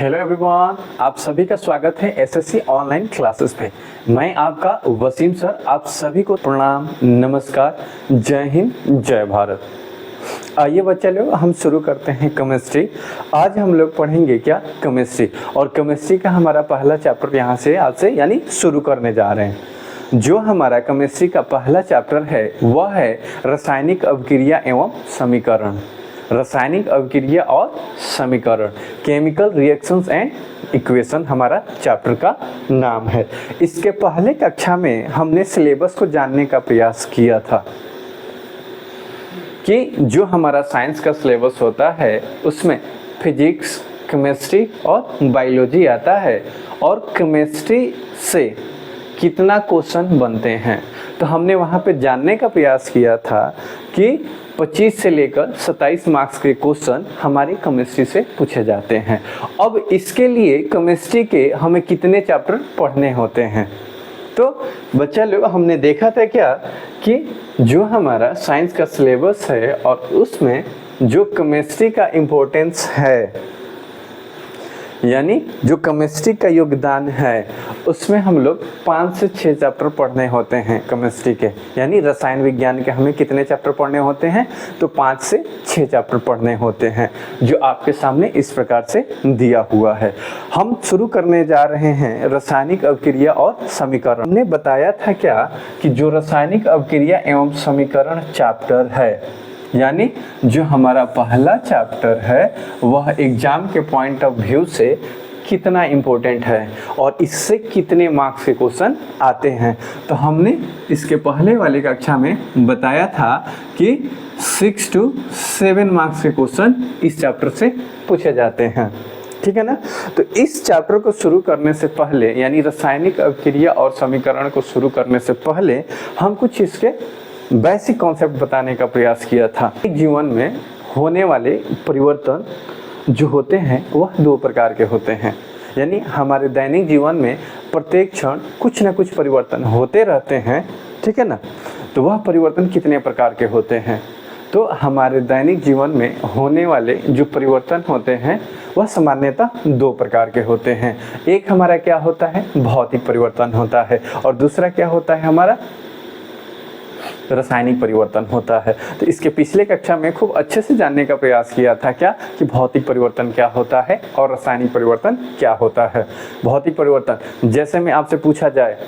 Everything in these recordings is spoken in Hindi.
हेलो एवरीवन, आप सभी का स्वागत है एसएससी ऑनलाइन क्लासेस पे। मैं आपका वसीम सर आप सभी को प्रणाम, नमस्कार, जय हिंद, जय भारत। आइए बच्चा लोग, हम शुरू करते हैं केमिस्ट्री। आज हम लोग पढ़ेंगे क्या, केमिस्ट्री। और केमिस्ट्री का हमारा पहला चैप्टर यहाँ से आज से यानी शुरू करने जा रहे हैं। जो हमारा केमिस्ट्री का पहला चैप्टर है वह है रासायनिक अभिक्रिया एवं समीकरण। रासायनिक अभिक्रिया और समीकरण, केमिकल रिएक्शंस एंड इक्वेशन हमारा चैप्टर का नाम है। इसके पहले कक्षा में हमने सिलेबस को जानने का प्रयास किया था कि जो हमारा साइंस का सिलेबस होता है उसमें फिजिक्स, केमिस्ट्री और बायोलॉजी आता है और केमिस्ट्री से कितना क्वेश्चन बनते हैं। तो हमने वहाँ पे जानने का प्रयास किया था कि 25 से लेकर 27 मार्क्स के क्वेश्चन हमारी केमिस्ट्री से पूछे जाते हैं। अब इसके लिए केमिस्ट्री के हमें कितने चैप्टर पढ़ने होते हैं। तो बच्चा लोग, हमने देखा था क्या कि जो हमारा साइंस का सिलेबस है और उसमें जो केमिस्ट्री का इम्पोर्टेंस है यानी जो केमिस्ट्री का योगदान है उसमें हम लोग 5 से 6 चैप्टर पढ़ने होते हैं केमिस्ट्री के। यानी रसायन विज्ञान के हमें कितने चैप्टर पढ़ने होते हैं, तो 5 से 6 चैप्टर पढ़ने होते हैं, जो आपके सामने इस प्रकार से दिया हुआ है। हम शुरू करने जा रहे हैं रासायनिक अभिक्रिया और समीकरण। हमने बताया था क्या कि जो रासायनिक अभिक्रिया एवं समीकरण चैप्टर है यानी जो हमारा पहला चैप्टर है वह एग्जाम के पॉइंट ऑफ व्यू से कितना इम्पोर्टेंट है और इससे कितने मार्क्स के क्वेश्चन आते हैं। तो हमने इसके पहले वाले कक्षा में बताया था कि 6 to 7 मार्क्स के क्वेश्चन इस चैप्टर से पूछे जाते हैं, ठीक है ना। तो इस चैप्टर को शुरू करने से पहले यानी रासायनिक अभिक्रिया और समीकरण को शुरू करने से पहले हम कुछ इसके बेसिक कॉन्सेप्ट बताने का प्रयास किया था। जीवन में होने वाले परिवर्तन जो होते हैं वह 2 प्रकार के होते हैं। यानी हमारे दैनिक जीवन में प्रत्येक क्षण कुछ न कुछ परिवर्तन होते रहते हैं, ठीक है ना। तो वह परिवर्तन कितने प्रकार के होते हैं, तो हमारे दैनिक जीवन में होने वाले जो परिवर्तन होते हैं वह सामान्यतः 2 प्रकार के होते हैं। एक हमारा क्या होता है, भौतिक परिवर्तन होता है और दूसरा क्या होता है, हमारा रासायनिक परिवर्तन होता है। तो इसके पिछले कक्षा में खूब अच्छे से जानने का प्रयास किया था क्या कि भौतिक परिवर्तन क्या होता है और रासायनिक परिवर्तन क्या होता है। भौतिक परिवर्तन, जैसे में आपसे पूछा जाए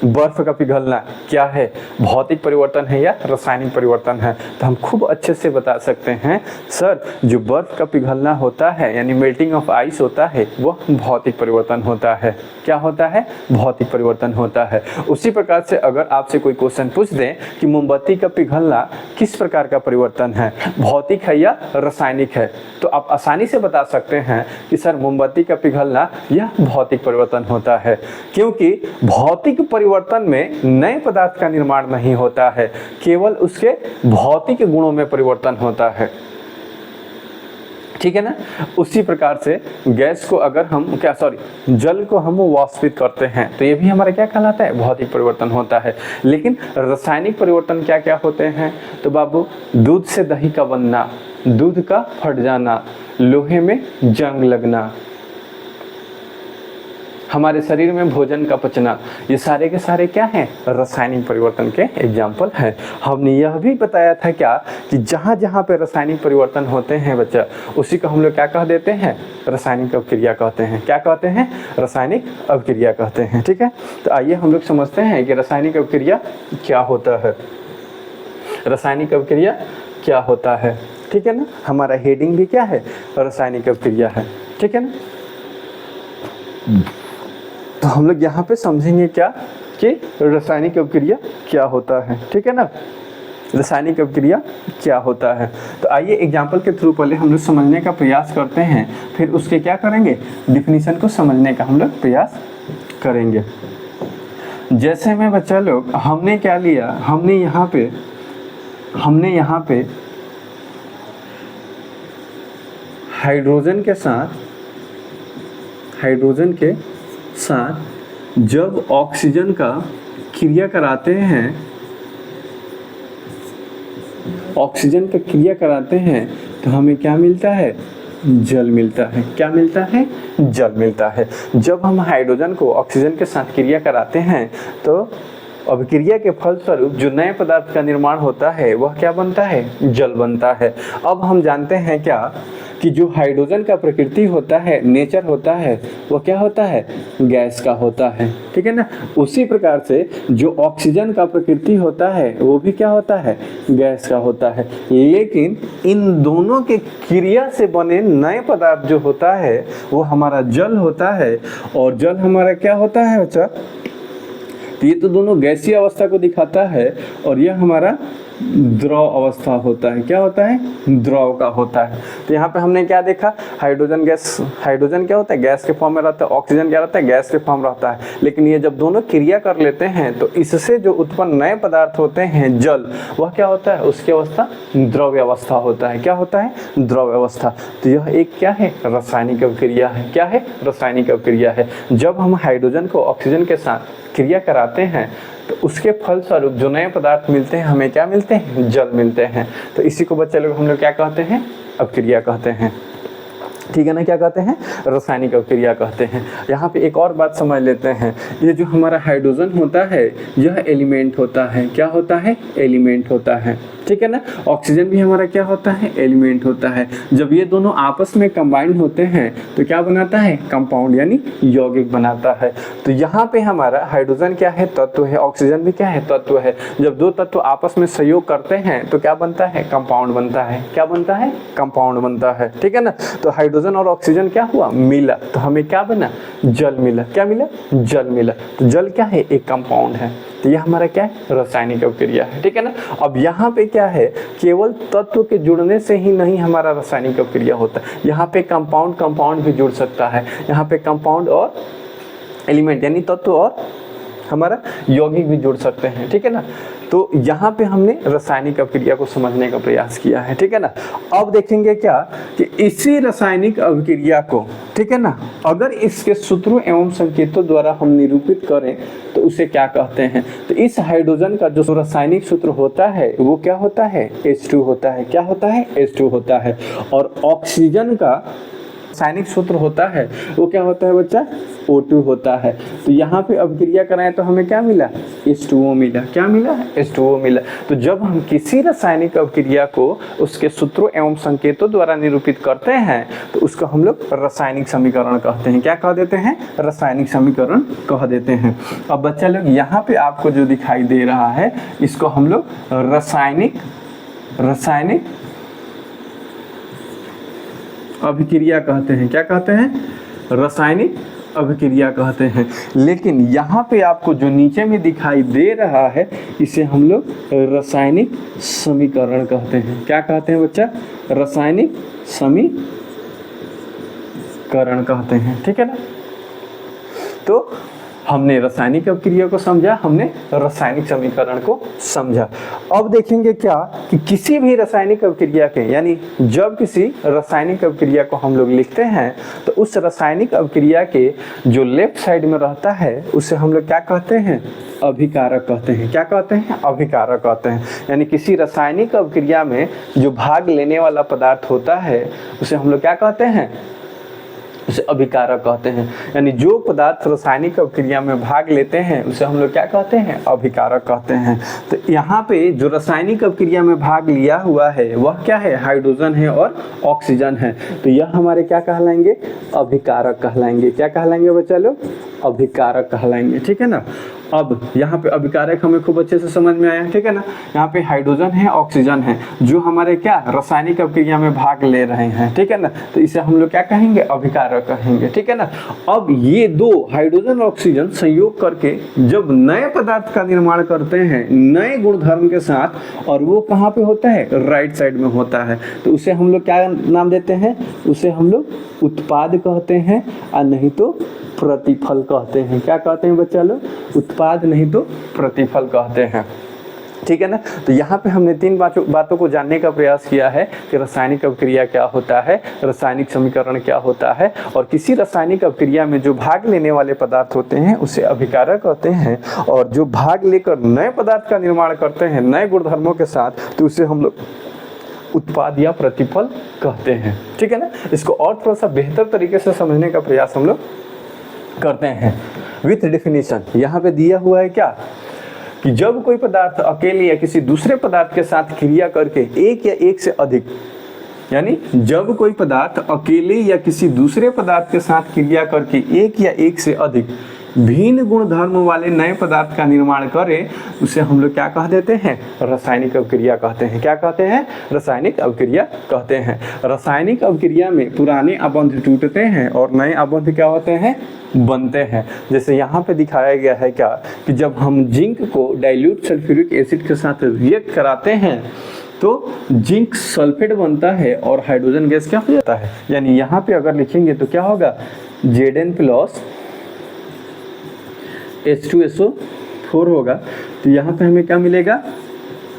बर्फ का पिघलना क्या है, भौतिक परिवर्तन है या रासायनिक परिवर्तन है, तो हम खूब अच्छे से बता सकते हैं सर जो बर्फ का पिघलना होता है यानी मेल्टिंग ऑफ आइस होता है वह भौतिक परिवर्तन होता है। क्या होता है, भौतिक परिवर्तन होता है। उसी प्रकार से अगर आपसे कोई क्वेश्चन पूछ दें कि मोमबत्ती का पिघलना किस प्रकार का परिवर्तन है, भौतिक है या रासायनिक है, तो आप आसानी से बता सकते हैं कि सर मोमबत्ती का पिघलना यह भौतिक परिवर्तन होता है, क्योंकि भौतिक परिवर्तन में नए पदार्थ का निर्माण नहीं होता है, केवल उसके भौतिक गुणों में परिवर्तन होता है, ठीक है ना। उसी प्रकार से गैस को अगर हम जल को हम वाष्पित करते हैं तो ये भी हमारा क्या कहलाता है, भौतिक परिवर्तन होता है। लेकिन रासायनिक परिवर्तन क्या क्या होते हैं, तो बाबू दूध से दही का बनना, दूध का फट जाना, लोहे में जंग लगना, हमारे शरीर में भोजन का पचना, ये सारे के सारे क्या हैं, रासायनिक परिवर्तन के एग्जाम्पल हैं। हमने यह भी बताया था क्या कि जहाँ जहाँ पे रासायनिक परिवर्तन होते हैं बच्चा, उसी को हम लोग क्या कह देते हैं, रासायनिक अभिक्रिया कहते हैं। क्या कहते हैं, रासायनिक अभिक्रिया कहते हैं, ठीक है। तो आइए हम लोग समझते हैं कि रासायनिक अभिक्रिया क्या होता है। रासायनिक अभिक्रिया क्या होता है, ठीक है ना। हमारा हेडिंग भी क्या है, रासायनिक अभिक्रिया है, ठीक है ना। तो हम लोग यहाँ पे समझेंगे क्या कि रासायनिक अभिक्रिया क्या होता है, ठीक है ना। रासायनिक अभिक्रिया क्या होता है, तो आइए एग्जाम्पल के थ्रू पहले हम लोग समझने का प्रयास करते हैं, फिर उसके क्या करेंगे, डिफिनीशन को समझने का हम लोग प्रयास करेंगे। जैसे में बच्चा लोग हमने क्या लिया, हमने यहाँ पे हाइड्रोजन के साथ जब ऑक्सीजन का क्रिया कराते हैं तो हमें क्या मिलता है, जल मिलता है। क्या मिलता है? जल मिलता है। जब हम हाइड्रोजन को ऑक्सीजन के साथ क्रिया कराते हैं तो अभिक्रिया के फलस्वरूप जो नए पदार्थ का निर्माण होता है वह क्या बनता है? जल बनता है। अब हम जानते हैं क्या कि जो हाइड्रोजन का प्रकृति होता है, नेचर होता है, वो क्या होता है? गैस का होता है, ठीक है ना। उसी प्रकार से जो ऑक्सीजन का प्रकृति होता है वो भी क्या होता है? गैस का होता है। लेकिन इन दोनों के क्रिया से बने नए पदार्थ जो होता है वो हमारा जल होता है। और जल हमारा क्या होता है बच्चा? तो ये तो दोनों गैसीय अवस्था को दिखाता है और यह हमारा द्रव अवस्था होता है। क्या होता है? द्रव का होता है। तो यहाँ पे हमने क्या देखा? हाइड्रोजन गैस, हाइड्रोजन क्या होता है? गैस के फॉर्म में रहता है। ऑक्सीजन क्या रहता है? गैस के फॉर्म रहता है। लेकिन ये जब दोनों क्रिया कर लेते हैं तो इससे जो उत्पन्न नए पदार्थ होते हैं जल, वह क्या होता है? उसकी अवस्था द्रव्य अवस्था होता है। क्या होता है? द्रव्य अवस्था। तो यह एक क्या है? रासायनिक अभिक्रिया है। क्या है? रासायनिक अभिक्रिया है। जब हम हाइड्रोजन को ऑक्सीजन के साथ क्रिया कराते हैं तो उसके फलस्वरूप जो नए पदार्थ मिलते हैं हमें क्या मिलते हैं? जल मिलते हैं। तो इसी को बच्चे लोग हम लोग क्या कहते हैं? अभिक्रिया कहते हैं, ठीक है ना। क्या कहते हैं? रासायनिक अभिक्रिया कहते हैं। यहाँ पे एक और बात समझ लेते हैं। ये जो हमारा हाइड्रोजन होता है यह एलिमेंट होता है। क्या होता है? एलिमेंट होता है, ठीक है ना। ऑक्सीजन भी हमारा क्या होता है? एलिमेंट होता है। जब ये दोनों आपस में कंबाइंड होते हैं तो क्या बनाता है? कंपाउंड यानी यौगिक बनाता है। तो यहाँ पे हमारा हाइड्रोजन क्या है? तत्व है। ऑक्सीजन भी क्या है? तत्व है। जब दो तत्व आपस में सहयोग करते हैं तो क्या बनता है? कंपाउंड बनता है। क्या बनता है? कंपाउंड बनता है, ठीक है ना। तो हाइड्रोजन और ऑक्सीजन क्या हुआ? मिला तो हमें क्या बना? जल मिला। क्या मिला? जल मिला। तो जल क्या है? एक कंपाउंड है। तो यह हमारा क्या है? रासायनिक अभिक्रिया है, ठीक है ना। अब यहाँ पे क्या है? केवल तत्व के जुड़ने से ही नहीं हमारा रासायनिक अभिक्रिया होता है। यहाँ पे कंपाउंड भी जुड़ सकता है। यहाँ पे कंपाउंड और एलिमेंट यानी तत्व और हमारा यौगिक भी जुड़ सकते हैं, ठीक है ना। तो यहाँ पे हमने रासायनिक अभिक्रिया को समझने का प्रयास किया है, ठीक है ना। अब देखेंगे क्या कि इसी रासायनिक अभिक्रिया को, ठीक है ना, अगर इसके सूत्रों एवं संकेतों द्वारा हम निरूपित करें तो उसे क्या कहते हैं? तो इस हाइड्रोजन का जो रासायनिक सूत्र होता है वो क्या होता है? H2 होता है। क्या होता है? H2 होता है। और ऑक्सीजन का रासायनिक सूत्र होता है वो क्या होता है बच्चा? O2 होता है। तो यहाँ पे अभिक्रिया कराएं तो हमें क्या मिला? H2O मिला। क्या मिला? H2O मिला। तो जब हम किसी रासायनिक अभिक्रिया को उसके सूत्रों एवं संकेतों द्वारा निरूपित करते हैं तो उसको हम लोग रासायनिक समीकरण कहते हैं। क्या कह देते हैं? रासायनिक समीकरण कह देते हैं। अब बच्चा लोग यहाँ पे आपको जो दिखाई दे रहा है इसको हम लोग रासायनिक अभिक्रिया कहते हैं। क्या कहते हैं? रासायनिक अभिक्रिया कहते हैं। लेकिन यहाँ पे आपको जो नीचे में दिखाई दे रहा है इसे हम लोग रासायनिक समीकरण कहते हैं। क्या कहते हैं बच्चा? रासायनिक समीकरण कहते हैं, ठीक है ना। तो हमने रासायनिक अभिक्रिया को समझा, हमने रासायनिक समीकरण को समझा। अब देखेंगे क्या कि किसी भी रासायनिक अभिक्रिया के यानी जब किसी रासायनिक अभिक्रिया को हम लोग लिखते हैं तो उस रासायनिक अभिक्रिया के जो लेफ्ट साइड में रहता है उसे हम लोग क्या कहते हैं? अभिकारक कहते हैं। क्या कहते हैं? अभिकारक कहते हैं। यानी किसी रासायनिक अभिक्रिया में जो भाग लेने वाला पदार्थ होता है उसे हम लोग क्या कहते हैं? उसे अभिकारक कहते हैं। यानी जो पदार्थ रासायनिक अभिक्रिया में भाग लेते हैं उसे हम लोग क्या कहते हैं? अभिकारक कहते हैं। तो यहाँ पे जो रासायनिक अभिक्रिया में भाग लिया हुआ है वह क्या है? हाइड्रोजन है और ऑक्सीजन है। तो यह हमारे क्या कहलाएंगे? अभिकारक कहलाएंगे। क्या कहलाएंगे बच्चा लोग? अभिकारक कहलाएंगे, ठीक है ना। अब यहाँ पे अभिकारक हमें खूब अच्छे से समझ में आया, ठीक है ना। यहाँ पे हाइड्रोजन है, ऑक्सीजन है जो हमारे क्या रासायनिक अभिक्रिया में भाग ले रहे हैं, ठीक है ना। तो इसे हम लोग क्या कहेंगे? अभिकारक कहेंगे, ठीक है ना। अब ये दो हाइड्रोजन और ऑक्सीजन संयोग करके जब नए पदार्थ का निर्माण करते हैं नए गुणधर्म के साथ, और वो कहाँ पे होता है? राइट साइड में होता है, तो उसे हम लोग क्या नाम देते हैं? उसे हम लोग उत्पाद कहते हैं और नहीं तो प्रतिफल कहते हैं। क्या कहते हैं बच्चा लोग? उत्पाद नहीं तो प्रतिफल कहते हैं, ठीक है ना। तो यहाँ पे हमने तीन बातों को जानने का प्रयास किया है कि रासायनिक अभिक्रिया क्या होता है, रासायनिक समीकरण क्या होता है, और किसी रासायनिक अभिक्रिया में जो भाग लेने वाले पदार्थ होते हैं उसे अभिकारक कहते हैं, और जो भाग लेकर नए पदार्थ का निर्माण करते हैं नए गुणधर्मों के साथ तो उसे हम लोग उत्पाद या प्रतिफल कहते हैं। ठीक है ना, इसको और थोड़ा सा बेहतर तरीके से समझने का प्रयास हम लोग करते हैं विथ डेफिनेशन। यहाँ पे दिया हुआ है क्या कि जब कोई पदार्थ अकेले या किसी दूसरे पदार्थ के साथ क्रिया करके एक या एक से अधिक, यानी जब कोई पदार्थ अकेले या किसी दूसरे पदार्थ के साथ क्रिया करके एक या एक से अधिक भिन्न गुण धर्म वाले नए पदार्थ का निर्माण करे, उसे हम लोग क्या कह देते हैं? रासायनिक अभिक्रिया कहते हैं। क्या कहते हैं? रासायनिक अभिक्रिया कहते हैं। रासायनिक अभिक्रिया में पुराने अबंध टूटते हैं और नए अबंध क्या होते हैं? बनते हैं। जैसे यहाँ पे दिखाया गया है क्या कि जब हम जिंक को डाइल्यूट सल्फ्यूरिक एसिड के साथ रिएक्ट कराते हैं तो जिंक सल्फेट बनता है और हाइड्रोजन गैस क्या हो जाता है। यानी यहाँ पे अगर लिखेंगे तो क्या होगा? Zn प्लस H2SO4 होगा। तो यहाँ पे हमें क्या मिलेगा?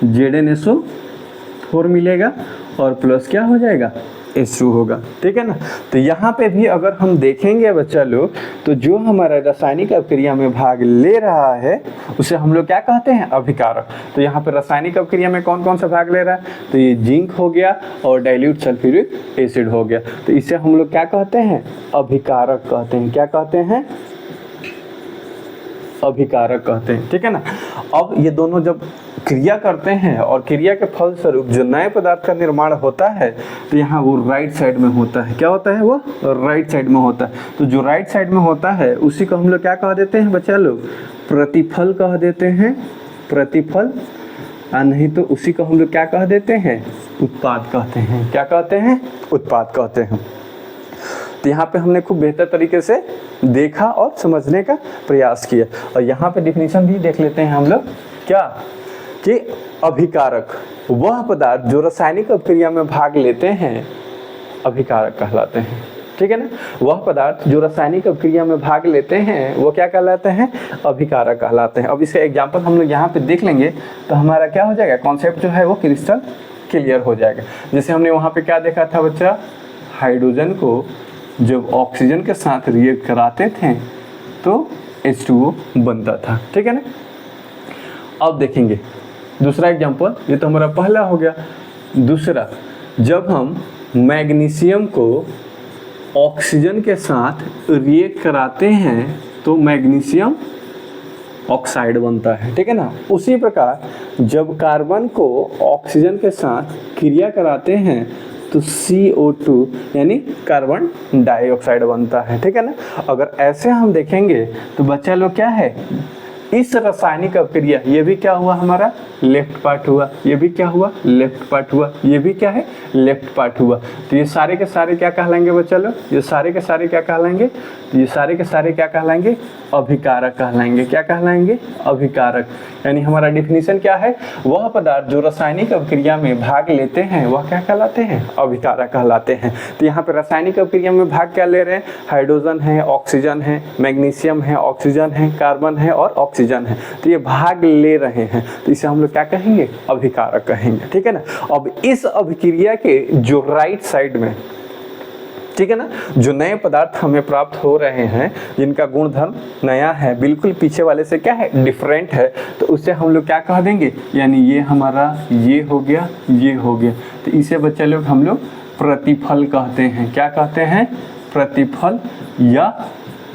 ZnSO4 मिलेगा और प्लस क्या हो जाएगा? H2 होगा। ठीक है ना। तो यहाँ पे भी अगर हम देखेंगे बच्चा लोग, तो जो हमारा रासायनिक अभिक्रिया में भाग ले रहा है उसे हम लोग क्या कहते हैं? अभिकारक। तो यहाँ पे रासायनिक अभिक्रिया में कौन कौन सा भाग ले रहा है? तो ये जिंक हो गया और डाइल्यूट सल्फ्यूरिक एसिड हो गया। तो इसे हम लोग क्या कहते हैं? अभिकारक कहते हैं। क्या कहते हैं? अभिकारक कहते हैं। ठीक है ना। अब ये दोनों जब क्रिया करते हैं और क्रिया के फलस्वरूप जो नए पदार्थ का निर्माण होता है तो यहाँ वो राइट साइड में होता है। क्या होता है? वो राइट साइड में होता है। तो जो राइट साइड में होता है उसी को हम लोग क्या कह देते हैं बच्चा लोग? प्रतिफल कह देते हैं। प्रतिफल। नहीं तो उसी को हम लोग क्या कह देते हैं? उत्पाद कहते हैं। क्या कहते हैं? उत्पाद कहते हैं। तो यहाँ पे हमने खूब बेहतर तरीके से देखा और समझने का प्रयास किया। और यहाँ पे डिफिनीशन भी देख लेते हैं हम लोग क्या कि अभिकारक वह पदार्थ जो रासायनिक अभिक्रिया में भाग लेते हैं अभिकारक कहलाते हैं। ठीक है ना। वह पदार्थ जो रासायनिक अभिक्रिया में भाग लेते हैं वो क्या कहलाते हैं? अभिकारक कहलाते हैं। अब इसका एग्जाम्पल हम लोग यहाँ पे देख लेंगे तो हमारा क्या हो जाएगा? कॉन्सेप्ट जो है वो क्रिस्टल क्लियर हो जाएगा। जैसे हमने वहाँ पे क्या देखा था बच्चा? हाइड्रोजन को जब ऑक्सीजन के साथ रिएक्ट कराते थे तो H2O बनता था। ठीक है ना। अब देखेंगे दूसरा एग्जांपल। ये तो हमारा पहला हो गया। दूसरा, जब हम मैग्नीशियम को ऑक्सीजन के साथ रिएक्ट कराते हैं तो मैग्नीशियम ऑक्साइड बनता है। ठीक है ना। उसी प्रकार जब कार्बन को ऑक्सीजन के साथ क्रिया कराते हैं तो CO2 यानी कार्बन डाइऑक्साइड बनता है। ठीक है ना। अगर ऐसे हम देखेंगे तो बच्चा लोग क्या है? इस रासायनिक अभिक्रिया, ये भी क्या हुआ हमारा? लेफ्ट पार्ट हुआ। ये भी क्या हुआ? लेफ्ट पार्ट हुआ। ये भी क्या है? लेफ्ट पार्ट हुआ। तो ये सारे के सारे क्या कहलाएंगे बच्चा लोग? ये सारे के सारे क्या कहलाएंगे? तो ये सारे के सारे क्या कहलाएंगे? अभिकारक कहलाएंगे। क्या कहलाएंगे? अभिकारक। यानी हमारा डिफिनीशन क्या है? वह पदार्थ जो रासायनिक अभिक्रिया में भाग लेते हैं वह क्या कहलाते हैं? अभिकारक कहलाते हैं। तो यहाँ पे रासायनिक अभिक्रिया में भाग क्या ले रहे हैं? हाइड्रोजन है, ऑक्सीजन है, मैग्नीशियम है, ऑक्सीजन है, कार्बन है और ऑक्सीजन है। तो ये भाग ले रहे हैं तो इसे हम लोग क्या कहेंगे? अभिकारक कहेंगे। ठीक है ना। अब इस अभिक्रिया के जो राइट साइड में, ठीक है ना, जो नए पदार्थ हमें प्राप्त हो रहे हैं जिनका गुणधर्म नया है, बिल्कुल पीछे वाले से क्या है? डिफरेंट है, तो उसे हम लोग क्या कह देंगे? यानी ये हमारा ये हो गया, ये हो गया। तो इसे बच्चे लोग हम लोग प्रतिफल कहते हैं। क्या कहते हैं? प्रतिफल या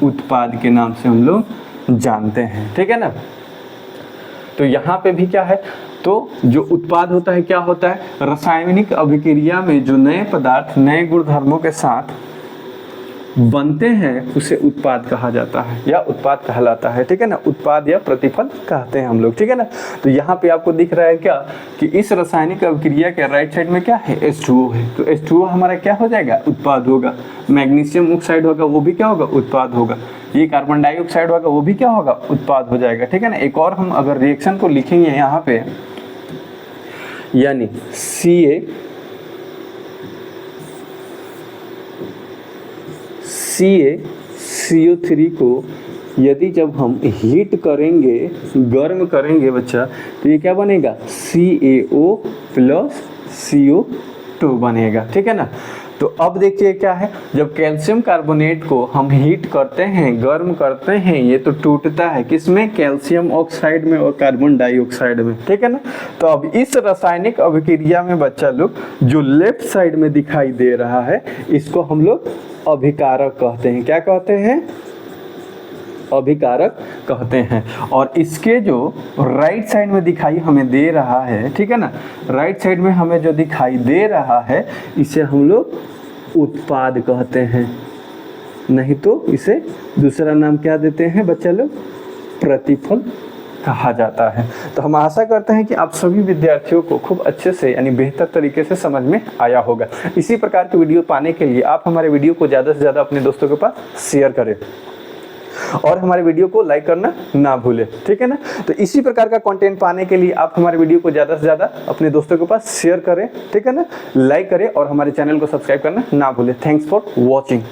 उत्पाद के नाम से हम लोग जानते हैं। ठीक है ना। तो यहाँ पे भी क्या है? तो जो उत्पाद होता है क्या होता है? रासायनिक अभिक्रिया में जो नए पदार्थ नए गुणधर्मों के साथ बनते हैं उसे उत्पाद कहा जाता है या उत्पाद कहलाता है। ठीक है ना। उत्पाद या प्रतिफल कहते हैं हम लोग। ठीक है ना। तो यहाँ पे आपको दिख रहा है क्या कि इस रासायनिक अभिक्रिया के राइट साइड में क्या है? H2O है। तो H2O हमारा क्या हो जाएगा? उत्पाद होगा। मैग्नीशियम ऑक्साइड होगा, वो भी क्या होगा? उत्पाद होगा। ये कार्बन डाइऑक्साइड होगा, वो भी क्या होगा? उत्पाद हो जाएगा। ठीक है ना। एक और हम अगर रिएक्शन को लिखेंगे यहाँ पे, यानी CO3 को यदि जब हम हीट करेंगे, गर्म करेंगे बच्चा, तो ये क्या बनेगा? CaO प्लस CO2 बनेगा। ठीक है ना। तो अब देखिए क्या है, जब कैल्शियम कार्बोनेट को हम हीट करते हैं, गर्म करते हैं, ये तो टूटता है किसमें, कैल्शियम ऑक्साइड में और कार्बन डाइऑक्साइड में, ठीक है ना। तो अब इस रासायनिक अभिक्रिया में बच्चा लोग जो लेफ्ट साइड में दिखाई दे रहा है, इसको हम लोग अभिकारक कहते हैं। क्या कहते हैं, अभिकारक कहते हैं। और इसके जो राइट साइड में दिखाई हमें दे रहा है, ठीक है ना, राइट साइड में हमें जो दिखाई दे रहा है, इसे हम लोग उत्पाद कहते हैं, नहीं तो इसे दूसरा नाम क्या देते हैं बच्चा लोग, प्रतिफल कहा जाता है। तो हम आशा करते हैं कि आप सभी विद्यार्थियों को खूब अच्छे से यानी बेहतर तरीके से समझ में आया होगा। इसी प्रकार की वीडियो पाने के लिए आप हमारे वीडियो को ज़्यादा से ज़्यादा अपने दोस्तों के पास शेयर करें और हमारे वीडियो को लाइक करना ना भूलें, ठीक है ना। तो इसी प्रकार का कंटेंट पाने के लिए आप हमारे वीडियो को ज़्यादा से ज़्यादा अपने दोस्तों के पास शेयर करें, ठीक है ना, लाइक करें और हमारे चैनल को सब्सक्राइब करना ना भूलें। Thanks for watching.